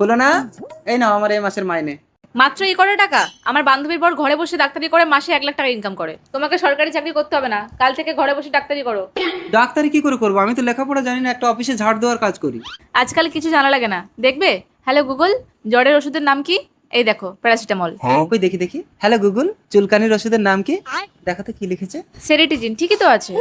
হলো না? এই নাও আমার এই মাসের মাইনে। মাত্র এই করে টাকা? আমার বান্ধবীর বর ঘরে বসে ডাক্তারি করে মাসে 1 লাখ টাকা ইনকাম করে। তোমাকে সরকারি চাকরি করতে হবে না, কাল থেকে ঘরে বসে ডাক্তারি করো। ডাক্তারি কি করে করবো? আমি তো লেখাপড়া জানি না, একটা অফিসে ঝাড় দেওয়ার কাজ করি। আজকাল কিছু জানা লাগে না, দেখবে। হ্যালো গুগল, জ্বরের ওষুধের নাম কি? এই দেখো, প্যারাসিটামল। ওই দেখি দেখি। হ্যালো গুগল, চুলকানির ওষুধের নাম কি? দেখাতে কি লিখেছে। সেরিটিজিন, ঠিকই তো আছে।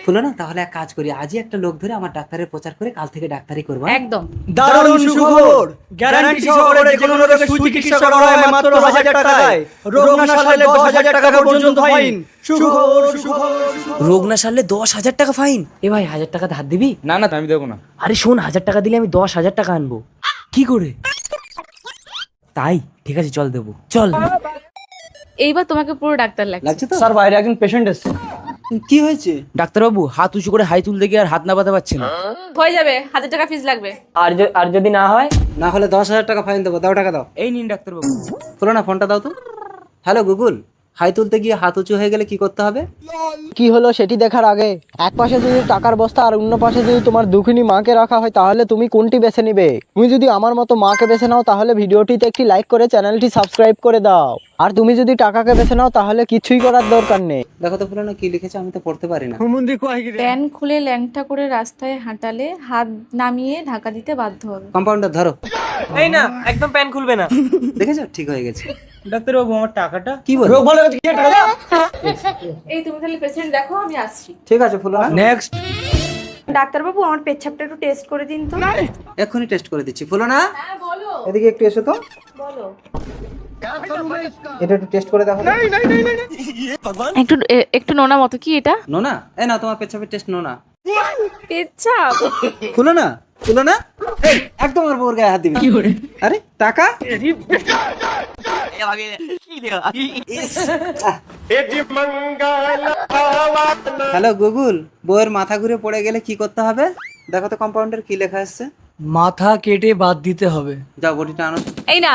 হলো না? তাহলে এক কাজ করি, আজই একটা লোক ধরে আমার ডাক্তারের প্রচার করে কাল থেকে ডাক্তারি করবো। একদম। দারুণ সুখবর, গ্যারান্টি সহকারে যে কোনো রোগের চিকিৎসা করা হয় মাত্র 1000 টাকায়। রোগ না সারলে 10,000 টাকা পর্যন্ত ফাইন। সুখবর সুখবর। রোগ না সারলে 10,000 টাকা ফাইন। এ ভাই 1000 টাকা ধার দিবি? না না আমি দেবো না। আরে শোন, 1000 টাকা দিলে আমি 10,000 টাকা আনবো। কি করে? তাই ঠিক আছে, চল দেবো, চল। এইবার তোমাকে পুরো ডাক্তার লাগছে। লাগছে তো? স্যার বাইরে একজন পেশেন্ট এসেছে। কি হয়েছে? ডাক্তারবাবু হাত উঁচু করে হাই তুলতে গিয়ে আর হাত না বাঁধা পারছে না। হয়ে যাবে, 1000 টাকা ফিস লাগবে। আর যদি না হয়? না হলে 10,000 টাকা ফাইন দেবো। দাও টাকা দাও। এই নিন ডাক্তারবাবু। হলো না? ফোনটা দাও তো। হ্যালো গুগল, হাই তুলতে গিয়ে হাত উঁচু হয়ে গেলে কি করতে হবে? কি হলো সেটি দেখার আগে এক পাশে যদি টাকার বস্তা আর অন্য পাশে যদি তোমার দুঃখিনী মাকে রাখা হয়, তাহলে তুমি কোনটি বেছে নিবে? তুমি যদি আমার মতো মাকে বেছে নাও তাহলে ভিডিওটিতে একটি লাইক করে চ্যানেলটি সাবস্ক্রাইব করে দাও, আর তুমি যদি টাকাকে বেছে নাও তাহলে কিছুই করার দরকার নেই। দেখো তো হলো না কি লিখেছে, আমি তো পড়তে পারি না। প্যান খুলে ল্যাংটা করে রাস্তায় হাঁটালে হাত নামিয়ে ধাক্কা দিতে বাধ্য হবে। কম্পাউন্ডার ধরো। এই না, একদম প্যান খুলবে না। দেখেছো, ঠিক হয়ে গেছে। ডাক্তারবাবু আমার টাকাটা কি বল? রোগ ভালো হচ্ছে, টাকা দাও। এই তুমি তাহলে পেশেন্ট দেখো, আমি আসছি। ঠিক আছে ফুলো না, নেক্সট। ডাক্তারবাবু আমার পেচ্ছাপটা একটু টেস্ট করে দিন তো। এক্ষুনি টেস্ট করে দিচ্ছি। ফুলো না, হ্যাঁ বলো। এদিকে একটু এসো তো। বলো। এটা একটু টেস্ট করে দেখো। একটু একটু নোনা মতো। কি এটা? নোনা? এই না, তোমার পেছাপের টেস্ট নোনা। পেচ্ছাপ? ফুলো না, ফুলো না, এই একদম আমার বউর গায়ে হাত দিবি। আরে টাকা। হ্যালো গুগল, বউয়ের মাথা ঘুরে পড়ে গেলে কি করতে হবে? দেখো তো কম্পাউন্ডার কি লেখা আসছে। মাথা কেটে বাদ দিতে হবে। যাও বটিটা আনো। এই না,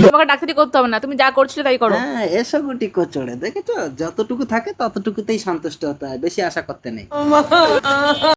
তোমাকে ডাক্তারি করতে হবে না, তুমি যা করছিলে তাই করো। হ্যাঁ, এসো গুটি কচড়ে, দেখেছো যতটুকু থাকে ততটুকুতেই সন্তুষ্ট হতে হয়, বেশি আশা করতে নেই।